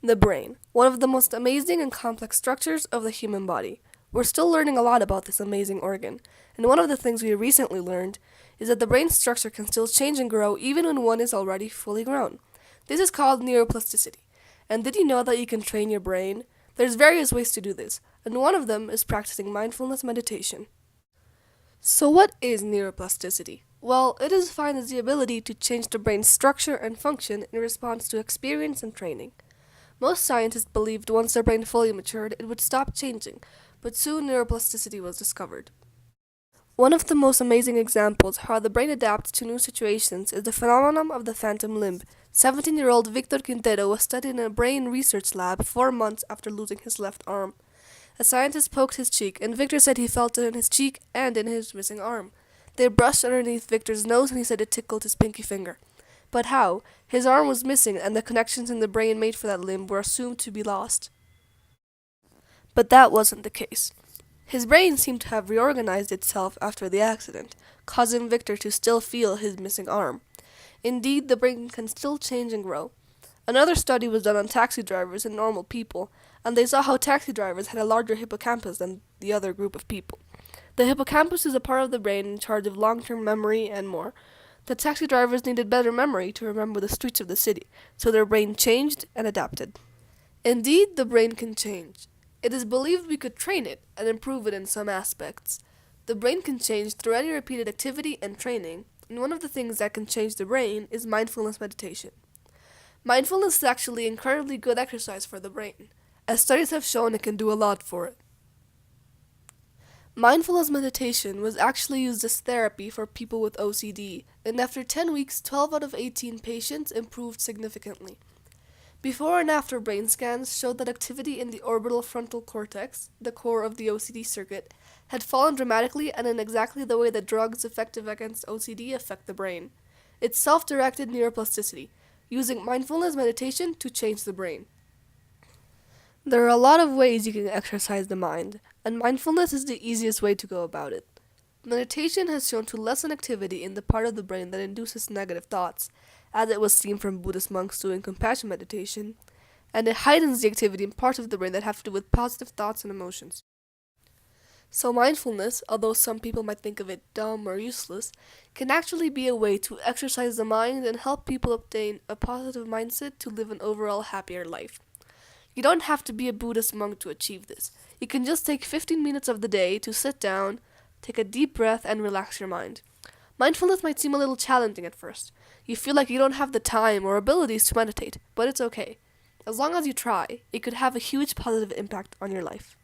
The brain, one of the most amazing and complex structures of the human body. We're still learning a lot about this amazing organ, and one of the things we recently learned is that the brain structure can still change and grow even when one is already fully grown. This is called neuroplasticity. And did you know that you can train your brain? There's various ways to do this, and one of them is practicing mindfulness meditation. So what is neuroplasticity? Well, it is defined as the ability to change the brain's structure and function in response to experience and training. Most scientists believed once their brain fully matured, it would stop changing, but soon neuroplasticity was discovered. One of the most amazing examples how the brain adapts to new situations is the phenomenon of the phantom limb. 17-year-old Victor Quintero was studied in a brain research lab 4 months after losing his left arm. A scientist poked his cheek, and Victor said he felt it in his cheek and in his missing arm. They brushed underneath Victor's nose, and he said it tickled his pinky finger. But how? His arm was missing, and the connections in the brain made for that limb were assumed to be lost. But that wasn't the case. His brain seemed to have reorganized itself after the accident, causing Victor to still feel his missing arm. Indeed, the brain can still change and grow. Another study was done on taxi drivers and normal people, and they saw how taxi drivers had a larger hippocampus than the other group of people. The hippocampus is a part of the brain in charge of long-term memory and more. The taxi drivers needed better memory to remember the streets of the city, so their brain changed and adapted. Indeed, the brain can change. It is believed we could train it and improve it in some aspects. The brain can change through any repeated activity and training, and one of the things that can change the brain is mindfulness meditation. Mindfulness is actually incredibly good exercise for the brain, as studies have shown it can do a lot for it. Mindfulness meditation was actually used as therapy for people with OCD, and after 10 weeks, 12 out of 18 patients improved significantly. Before and after brain scans showed that activity in the orbital frontal cortex, the core of the OCD circuit, had fallen dramatically and in exactly the way that drugs effective against OCD affect the brain. It's self-directed neuroplasticity, using mindfulness meditation to change the brain. There are a lot of ways you can exercise the mind, and mindfulness is the easiest way to go about it. Meditation has shown to lessen activity in the part of the brain that induces negative thoughts, as it was seen from Buddhist monks doing compassion meditation, and it heightens the activity in parts of the brain that have to do with positive thoughts and emotions. So mindfulness, although some people might think of it dumb or useless, can actually be a way to exercise the mind and help people obtain a positive mindset to live an overall happier life. You don't have to be a Buddhist monk to achieve this. You can just take 15 minutes of the day to sit down, take a deep breath, and relax your mind. Mindfulness might seem a little challenging at first. You feel like you don't have the time or abilities to meditate, but it's okay. As long as you try, it could have a huge positive impact on your life.